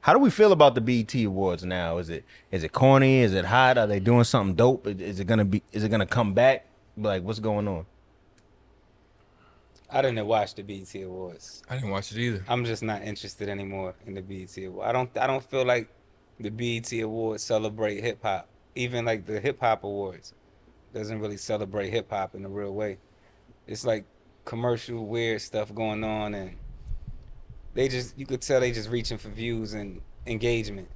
How do we feel about the BET Awards now? Is it corny? Is it hot? Are they doing something dope? Is it gonna come back? Like, what's going on? I didn't watch the BET Awards. I didn't watch it either. I'm just not interested anymore in the BET Awards. I don't feel like the BET Awards celebrate hip hop. Even like the hip hop awards doesn't really celebrate hip hop in a real way. It's like commercial weird stuff going on, and you could tell they just reaching for views and engagement.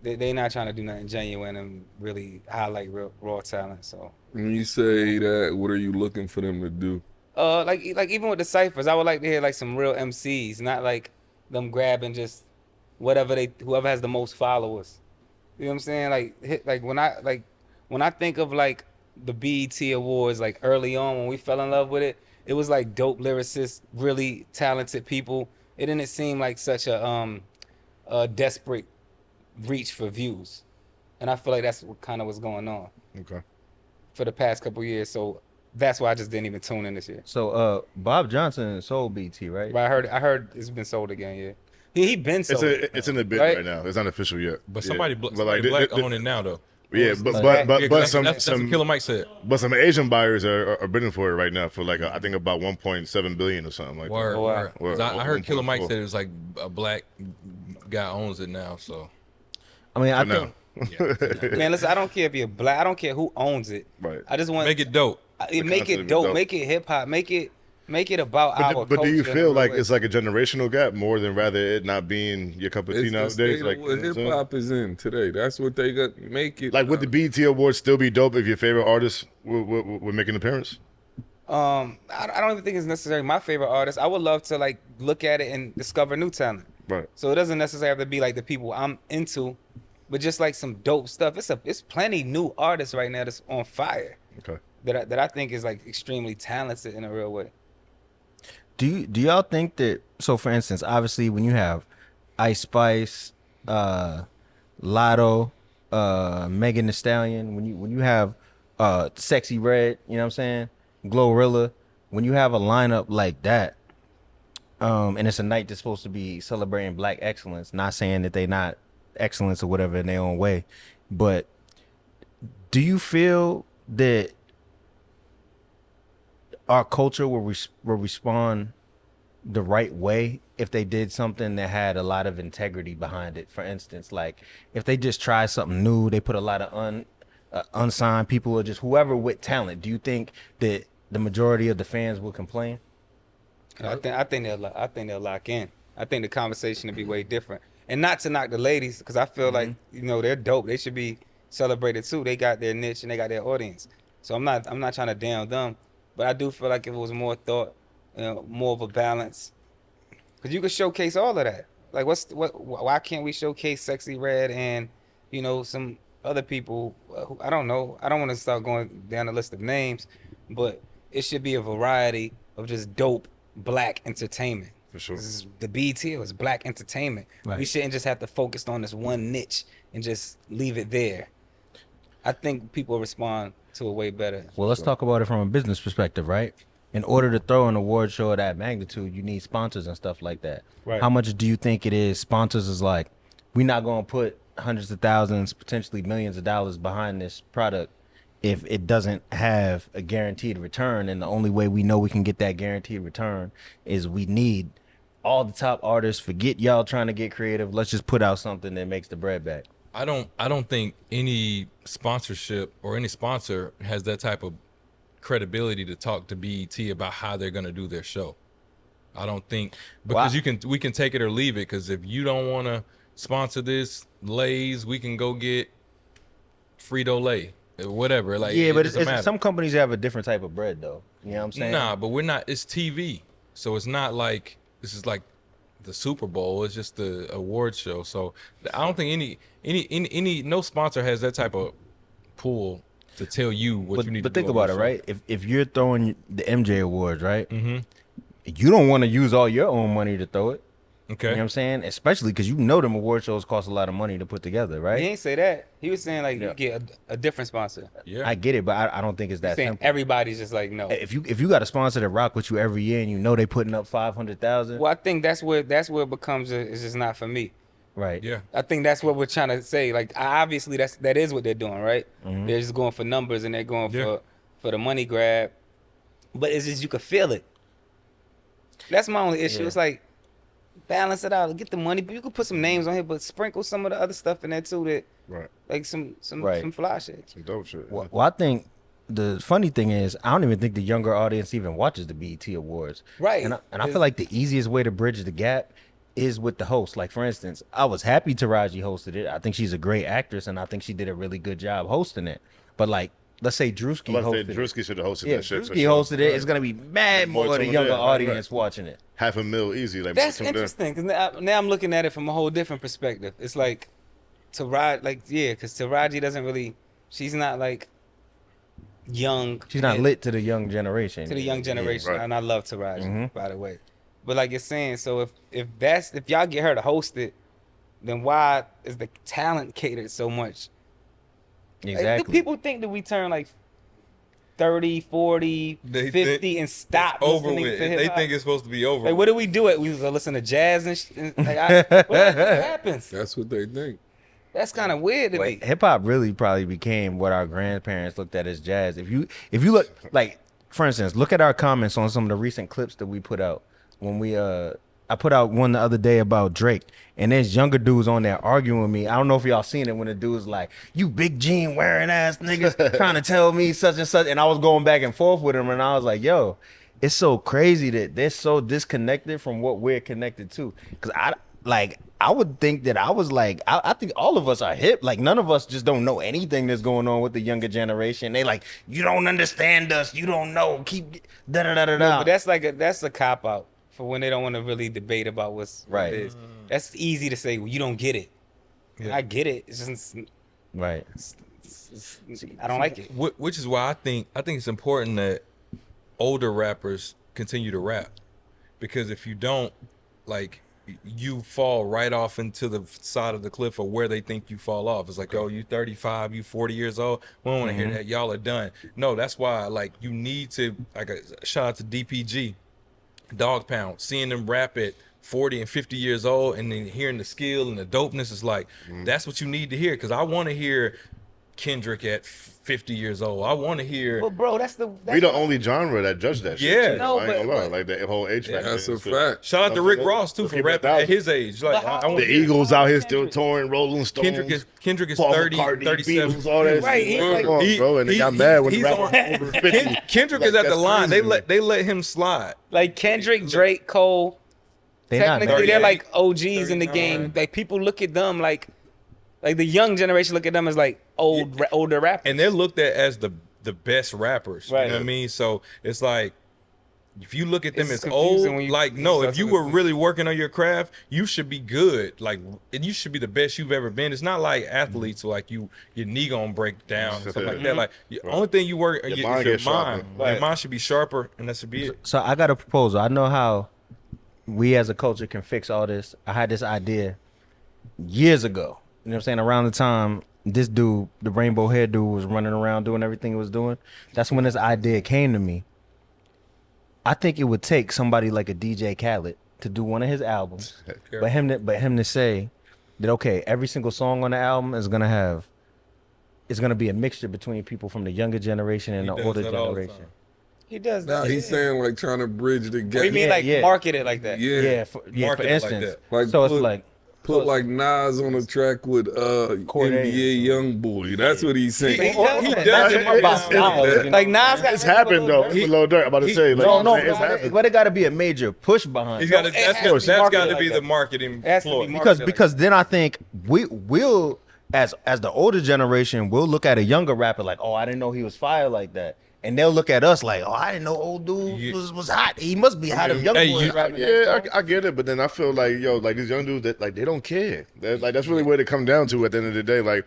They not trying to do nothing genuine and really highlight real raw talent. So When you say that, what are you looking for them to do? like even with the ciphers, I would like to hear like some real MCs, not like them grabbing just whoever has the most followers. You know what I'm saying? Like when I think of like the BET Awards, like early on when we fell in love with it, it was like dope lyricists, really talented people. It didn't seem like such a desperate reach for views, and I feel like that's what kind of was going on Okay. for the past couple years. So that's why I just didn't even tune in this year. So Bob Johnson sold BT, right? But I heard it's been sold again. Yeah, he been sold. It's in the bid Right? right now. It's not official yet. But Yeah. somebody, But somebody like, black own it now though. Yeah, Black. but That's what Killer Mike said. but some Asian buyers are bidding for it right now for like I think about 1.7 billion or something like Word, Oh, wow. word. Word. 'Cause I heard Killer Mike 1.4. said it was like a black guy owns it now. So I mean, I that. think No. Man, listen, I don't care if you're black. I don't care who owns it. Right. I just want make it dope. make concept it is dope, dope. make it hip hop, make it about our But do you culture in a feel real like way. it's like a generational gap more than rather it not being your cup of tea It's the nowadays? state Like, of what hip hop is in today. That's what they got. Make it. like would the BET Awards still be dope if your favorite artist would make an appearance? I don't even think it's necessarily my favorite artist. I would love to like look at it and discover new talent. Right. So it doesn't necessarily have to be like the people I'm into, but just like some dope stuff. It's plenty new artists right now that's on fire Okay. that I think is like extremely talented in a real way. do y'all think that? So, for instance, obviously, when you have Ice Spice, Lotto, Megan Thee Stallion, when you have Sexy Red, you know what I'm saying, Glorilla, when you have a lineup like that, and it's a night that's supposed to be celebrating Black excellence, not saying that they not excellence or whatever in their own way, but do you feel that our culture will respond the right way if they did something that had a lot of integrity behind it? For instance, like if they just try something new, they put a lot of unsigned people or just whoever with talent. Do you think that the majority of the fans will complain? I think they'll lock in. I think the conversation will be way different. And not to knock the ladies, because I feel like they're dope. They should be celebrated too. They got their niche and they got their audience. So I'm not trying to down them, but I do feel like if it was more thought, more of a balance, because you could showcase all of that. Like why can't we showcase Sexy Red and some other people? Who, I don't know. I don't want to start going down the list of names, but it should be a variety of just dope Black entertainment. For sure. This is the BT was Black entertainment. Right. We shouldn't just have to focus on this one niche and just leave it there. I think people respond to it way better. Well, let's talk about it from a business perspective, right? In order to throw an award show of that magnitude, you need sponsors and stuff like that. Right. How much do you think it is? Sponsors is like, we're not going to put hundreds of thousands, potentially millions of dollars behind this product if it doesn't have a guaranteed return. And the only way we know we can get that guaranteed return is we need all the top artists. Forget y'all trying to get creative. Let's just put out something that makes the bread back. I don't think any sponsorship or any sponsor has that type of credibility to talk to BET about how they're going to do their show. I don't think, because we can take it or leave it, because if you don't want to sponsor this Lay's, we can go get Frito-Lay or whatever. Like, Yeah, it but doesn't matter. some companies have a different type of bread, though. You know what I'm saying? Nah, but we're not, it's TV. So it's not like, this is like the Super Bowl. It's just the award show. So I don't think no sponsor has that type of pull to tell you what you need to do. But think on about your it, show. right? If you're throwing the MJ Awards, right? Mm-hmm. You don't want to use all your own money to throw it. Okay. You know what I'm saying? Especially because them award shows cost a lot of money to put together, He right? ain't say that. He was saying like you get a different sponsor. Yeah. I get it, but I don't think it's He's that saying simple. everybody's just like no. If you got a sponsor that rock with you every year and you know they putting up 500,000, Well, I think that's where it becomes it's just not for me. right? Yeah. I think that's what we're trying to say. Like obviously that is what they're doing, right? Mm-hmm. They're just going for numbers and they're going Yeah. for the money grab. But it's just you could feel it. That's my only issue. Yeah. It's like balance it out, get the money, but you could put some names on here, but sprinkle some of the other stuff in there too. That Right. like some Right. fly shit. Some dope shit. Well, I think the funny thing is, I don't even think the younger audience even watches the BET Awards. Right. And I feel like the easiest way to bridge the gap is with the host. Like, for instance, I was happy Taraji hosted it. I think she's a great actress, and I think she did a really good job hosting it. But, like, let's say Drewski Let's say hosted it. Drewski should have hosted Yeah, that shit. for Drewski sure. hosted it. It's going to be mad More more of the tuned younger in, right, audience right. watching it. $500,000 easy. Like, That's tuned in. interesting because now I'm looking at it from a whole different perspective. It's like Taraji, like because Taraji doesn't really, she's not like young. She's not and- lit to the young generation. to the young generation, right. and I love Taraji, Mhm. by the way. But like you're saying, so if y'all get her to host it, then why is the talent catered so much? Like, Exactly. do people think that we turn like 30, 40, They 50 think and stop Over listening with. to They hip-hop? think it's supposed to be over. Like, what do we do? We listen to jazz and like, what happens? That's what they think. That's kind of weird to me. Hip hop really probably became what our grandparents looked at as jazz. If you look, like, for instance, look at our comments on some of the recent clips that we put out. When I put out one the other day about Drake, and there's younger dudes on there arguing with me. I don't know if y'all seen it when the dude's like, "You big jean wearing ass niggas trying to tell me such and such," and I was going back and forth with him, and I was like, "Yo, it's so crazy that they're so disconnected from what we're connected to." Because I would think that I think all of us are hip. Like, none of us just don't know anything that's going on with the younger generation. They like, you don't understand us. You don't know. Keep da da da da No, da. but that's a cop out for when they don't want to really debate about what Right. it is. That's easy to say. Well, you don't get it. Yeah. I get it. It's just Right. I don't like it. Which is why I think it's important that older rappers continue to rap, because if you don't, like, you fall right off into the side of the cliff of where they think you fall off. It's like, oh, you 35, you 40 years old. We don't want to hear that. Y'all are done. No, that's why, like, you need to, like, a shout out to DPG, Dog Pound, seeing them rap at 40 and 50 years old, and then hearing the skill and the dopeness is like, that's what you need to hear. Because I want to hear Kendrick at 50 years old. I want to hear. But bro, We the only genre that judge that shit. Yeah. too. No, I ain't gonna lie. but- Like the whole age factor. That's a and shit. fact. Shout out to Rick Ross too Let's for keep it rapping at 1,000. his age. Like, I want The Eagles out here still touring, Rolling Stones. Kendrick is Paul 30, McCartney, 37. Beatles, all that Right, shit. he's like- Come on, bro, and they got mad when the he's rapper on- over 50. Kendrick Like, is at the that's line. crazy, They let him slide. Like Kendrick, Drake, Cole. They not Technically, they're 38, like OGs in the game. 39. Like people look at them like the young generation look at them as like older rappers. And they're looked at as the best rappers. Right. You know what I mean? So it's like, if you look at them It's as confusing old, when you- like, no, you if you start were to- really working on your craft, you should be good. Like, you should be the best you've ever been. It's not like athletes, like your knee gonna break down and stuff like that. Like, the only thing you work is mind your gets sharper. mind. Right. Your mind should be sharper, and that should be it. So I got a proposal. I know how we as a culture can fix all this. I had this idea years ago. You know what I'm saying? Around the time this dude, the rainbow hair dude, was running around doing everything he was doing. That's when this idea came to me. I think it would take somebody like a DJ Khaled to do one of his albums, but him to say that, okay, every single song on the album is gonna be a mixture between people from the younger generation and He the does older that all the generation. time. he does Now that. he's saying like trying to bridge the gap. What do you mean Yeah, like yeah. market it like that? Yeah. For Market it like instance, that. Like so it's put- like Put like Nas on a track with Cordae. NBA Youngboy. That's what he's saying. He does He that. does That's it about now. Nas. Like Nas got It's happened though. With Lil Durk, I'm about to say. Like, no, it's happened. but it got to be a major push behind He's it. got to. it That's has to be got marketed to like be that. the marketing It has to be ploy. marketed. because then I think we'll as the older generation will look at a younger rapper like, oh, I didn't know he was fire like that, and they'll look at us like, oh, I didn't know old dude Yeah. was hot. He must be hot if young Hey, boys you- rapping. Yeah, I get it, but then I feel like like these young dudes that like they don't care. Like that's really what it come down to at the end of the day. Like,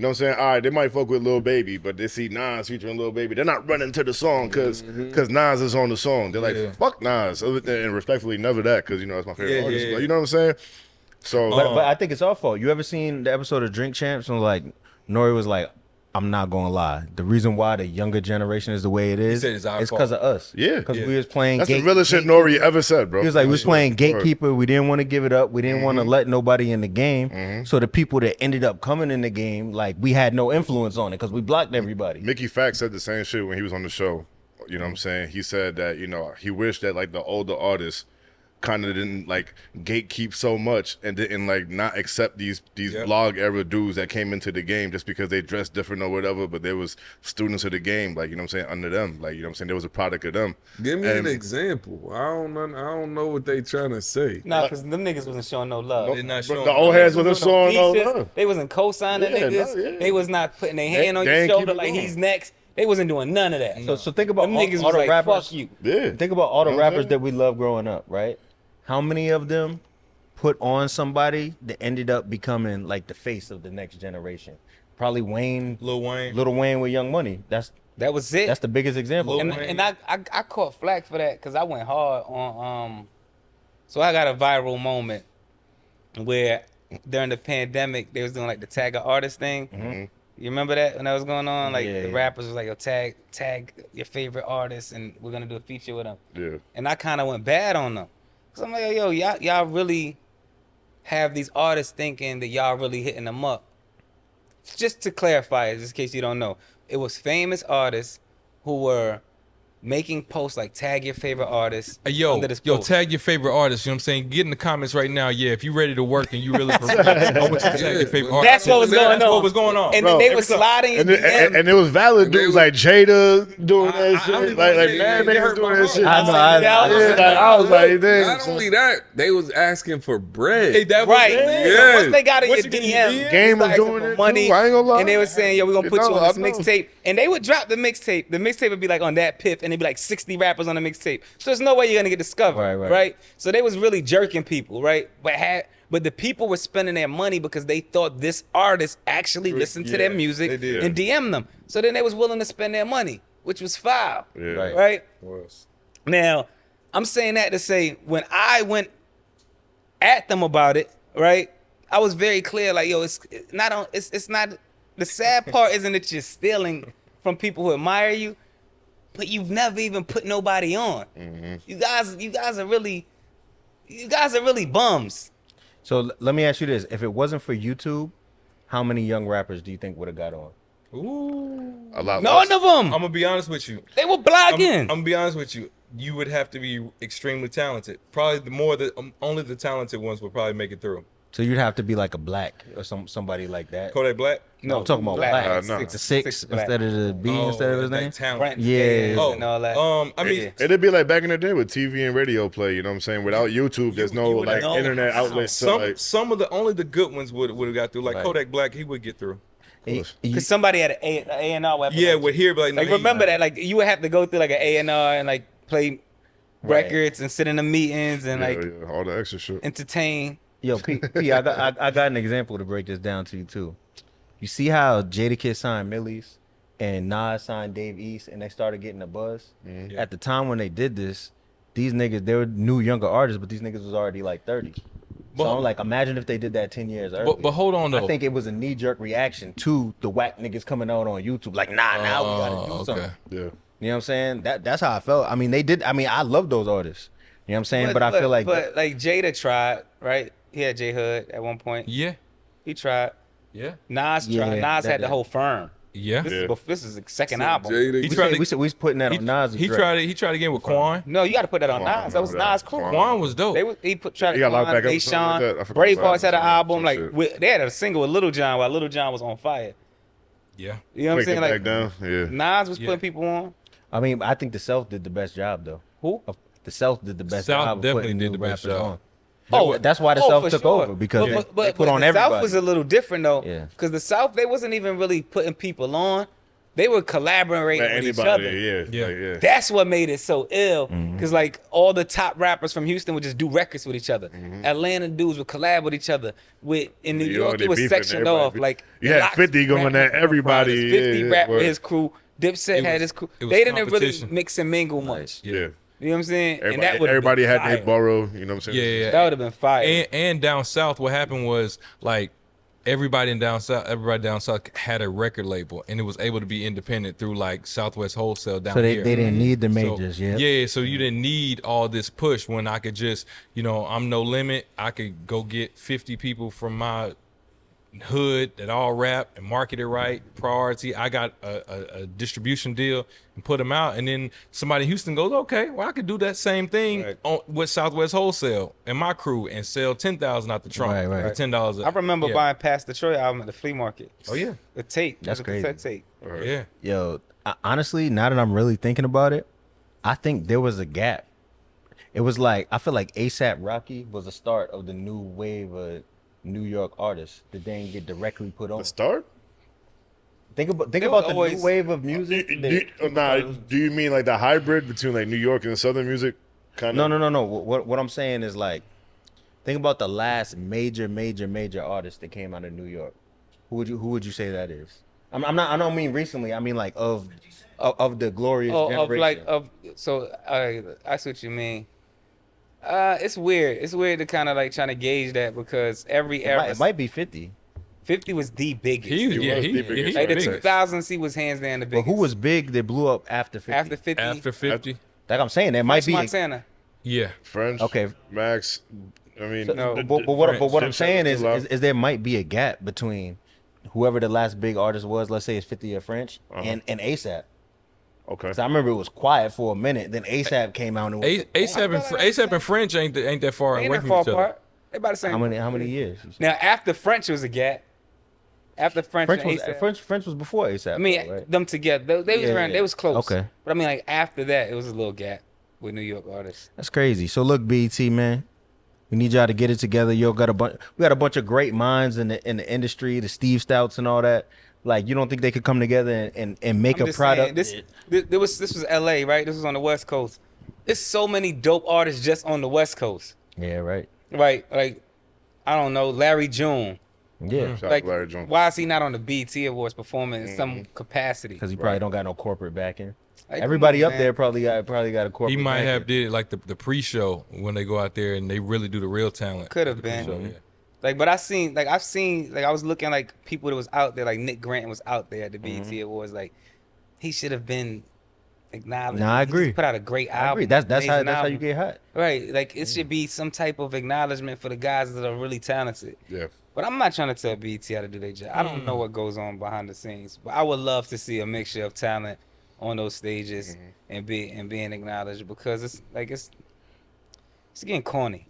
You know what I'm saying? All right, they might fuck with Lil Baby, but they see Nas featuring Lil Baby. They're not running to the song because Nas is on the song. They're like, fuck Nas. And respectfully, never that because, you know, that's my favorite artist. But you know what I'm saying? So, But I think it's our fault. You ever seen the episode of Drink Champs? And like, Nori was like, I'm not gonna lie. The reason why the younger generation is the way it is, said it's our because of us. Yeah. Because we was playing. that's the realest shit Nori ever said, bro. He was like, we was playing Gatekeeper. We didn't want to give it up. We didn't want to let nobody in the game. So the people that ended up coming in the game, like, we had no influence on it because we blocked everybody. Mickey Fax said the same shit when he was on the show. You know what I'm saying? He said that, you know, he wished that, like, the older artists kind of didn't, like, gatekeep so much and didn't, like, not accept these blog era dudes that came into the game just because they dressed different or whatever, but they was students of the game, like, you know what I'm saying, under them. Like, you know what I'm saying? There was a product of them. Give me an example. I don't know what they trying to say. Nah, because them niggas wasn't showing no love. They're not But showing the old heads wasn't showing no features. love. They wasn't co-signing Yeah, niggas. no, yeah. They was not putting their hand on they your ain't shoulder keep it like going. he's next. They wasn't doing none of that. So think about Them all, niggas all was the like, rappers. fuck you. Yeah. Think about all the You know what I'm rappers saying? that we love growing up, right? How many of them put on somebody that ended up becoming like the face of the next generation? Probably Wayne, Lil Wayne. Little Wayne with Young Money. That's That was it. the biggest example. Lil and Wayne. and I caught flack for that because I went hard on so I got a viral moment where during the pandemic they was doing like the tag a artist thing. You remember that when that was going on? Like Yeah, the yeah. rappers was like, yo, tag your favorite artist and we're gonna do a feature with them. Yeah. And I kind of went bad on them. Cause I'm like, yo, y'all really have these artists thinking that y'all really hitting them up. Just to clarify, just in case you don't know, it was famous artists who were making posts like tag your favorite artist. Yo, under this yo, post. tag your favorite artist. You know what I'm saying? Get in the comments right now. Yeah, if you ready to work and you really I want you to tag your favorite artist. That's what was going That's on. what was going on. And Bro, then they every were sliding in And, DM. and it was valid dudes like Jada doing that I don't shit. even Like wanna say mad they niggas hurt doing my that heart. shit. I know, I was like, damn. Not only that, they was asking for bread. Hey, that was Right. it. So once they got in your What you get, DM, you Game was they started doing asking it for money, too, I ain't gonna lie. and they were saying, "Yo, we're gonna You put you know, on this I know. mixtape." And they would drop the mixtape. The mixtape would be like on that piff, and it'd be like 60 rappers on the mixtape. So there's no way you're gonna get discovered, Right. So they was really jerking people, right? But the people were spending their money because they thought this artist actually listened to their music they did. and DM them. So then they was willing to spend their money, which was foul, Yeah. right? Was. Now, I'm saying that to say when I went at them about it, right? I was very clear, like, yo, it's not. The sad part isn't that you're stealing from people who admire you, but you've never even put nobody on. You guys are really bums. So let me ask you this: if it wasn't for YouTube, how many young rappers do you think would have got on? Ooh. A lot None less. of them. I'm gonna be honest with you. They were I'm blogging. gonna be honest with you. You would have to be extremely talented. Probably only the talented ones would probably make it through. So you'd have to be like a Black or somebody like that. Kodak Black. No, I'm talking about Black. Black. No. The six Black. instead of the B instead of his like name. talent. Brent Yeah. Fayez Oh, and all that. I mean, Yeah. It'd be like back in the day with TV and radio play, you know what I'm saying? Without YouTube, there's no you would like know internet outlets. to, some like, some of the only the good ones would have got through. Like Right. Kodak Black, he would get through. Because somebody had an A&R weapon. Yeah, we're here, but Like, remember that? Like, you would have to go through like an A&R and like play records and sit in the meetings and like all the extra shit. entertain. Yo, P, I got an example to break this down to you too. You see how Jadakiss signed Millie's and Nas signed Dave East and they started getting a buzz? Yeah. At the time when they did this, these niggas, they were new younger artists, but these niggas was already like 30. So But- I'm like, imagine if they did that 10 years earlier. But hold on though. I think it was a knee-jerk reaction to the whack niggas coming out on YouTube. Like, now we gotta do something. Yeah. You know what I'm saying? That's how I felt. I mean, they did. I mean, I love those artists. You know what I'm saying? But I feel like But like Jada tried, right? He had J Hood at one point. Yeah, He tried. yeah, Nas Yeah, tried. Nas that- had the whole firm. yeah. This is the second album. Jada, He we tried said, to- we was putting that He, on Nas. he tried it. He tried again with Quan. No, you got to put that on Quan, Nas. That was that. Nas crew. Quan. Quan was dope. Tried He got locked Quan, back up or They something like Sean, that. I forgot what Bravehearts had an album, album. some Like shit. they had a single with Little John while Little John was on fire. Yeah. You know what I'm Break it saying? back Like down. Yeah. Nas was Yeah. putting people on. I mean, I think the South did the best job though. Who? The South did the best South job of definitely putting did new the best rappers job. on. Oh, That's why the South for took sure. over because but they put on the everybody. South was a little different though, Yeah. because the South they wasn't even really putting people on. They were collaborating Like with each anybody, other. yeah, Yeah. like, yeah. That's what made it so ill. Cause like all the top rappers from Houston would just do records with each other. Atlanta dudes would collab with each other. In New York, they it was beefing, sectioned everybody off. be- Like you the had Lox 50 going rap at with everybody. Fridays. 50 yeah, rap with word. his crew. Dipset It had was- his crew. it was They didn't really competition. mix and mingle much. Yeah. Yeah. You know what I'm saying? Everybody, and that would everybody had fire. their borough, you know what I'm saying? Yeah. That would have been fire. And down south, what happened was like everybody down south had a record label, and it was able to be independent through like Southwest Wholesale down So they here. didn't need the So, majors. Yeah, so you didn't need all this push when I could just, I'm No Limit. I could go get 50 people from my hood that all rap and market it right, priority. I got a distribution deal and put them out, and then somebody in Houston goes, okay, well I could do that same thing Right. with Southwest Wholesale and my crew and sell 10,000 out the trunk Right. for $10. I remember buying Past the Troy album at the flea market. Oh yeah, The tape. That's the crazy. cassette tape. yeah. Yo, honestly, now that I'm really thinking about it, I think there was a gap. It was like, I feel like ASAP Rocky was the start of the new wave of New York artists that they didn't get directly put on. The start? Think about was the always- new wave of music. Do you mean like the hybrid between like New York and Southern music? Kind of. No. What I'm saying is like, think about the last major artist that came out of New York. Who would you say that is? I'm not. I don't mean recently. I mean like of the glorious generation. I see what you mean. It's weird. It's weird to kind of like trying to gauge that because every era, It might be 50. 50 was the biggest. He was the biggest. he's Like the big. 2000s, he was hands down the But biggest. who was big that blew up after 50? after 50? After 50. Like I'm saying, there might French be. Montana. Yeah. French. Okay. Max. I mean, No, But what I'm Dipset saying was too loud. is there might be a gap between whoever the last big artist was. Let's say it's 50 or French and ASAP. Okay. 'Cause I remember it was quiet for a minute. Then ASAP came out and it was, ASAP and French ain't that far Ain't away that from far each other. apart. They about the same. how many years? Now after French was a gap. After French, French and was A$AP. French was before ASAP. I mean, though, right? them together, they was Yeah, around. yeah. They was close. Okay. But I mean, like after that, it was a little gap with New York artists. That's crazy. So look, BT man, we need y'all to get it together. Yo, we got a bunch of great minds in the industry, the Steve Stouts and all that. Like, you don't think they could come together and make I'm a just product? saying, this was L.A. right? This was on the West Coast. There's so many dope artists just on the West Coast. Yeah, right. Right? Like, I don't know, Larry June. Yeah, Shout out Like, to Larry Jones. why is he not on the BET Awards performing in some capacity? because he probably don't got no corporate backing. Like, come Everybody on, up man. there probably got a corporate. He might backing. have did like the pre-show when they go out there and they really do the real talent. Could have The been. pre-show, yeah. Like, but I've seen, I was looking like people that was out there, like Nick Grant was out there at the BET Awards. Like, he should have been acknowledged. Nah, I He agree. just put out a great I album. agree. That's how amazing you album. get hot. Right. Like, it should be some type of acknowledgement for the guys that are really talented. Yeah. But I'm not trying to tell BET how to do their job. I don't know what goes on behind the scenes. But I would love to see a mixture of talent on those stages and being acknowledged because it's getting corny.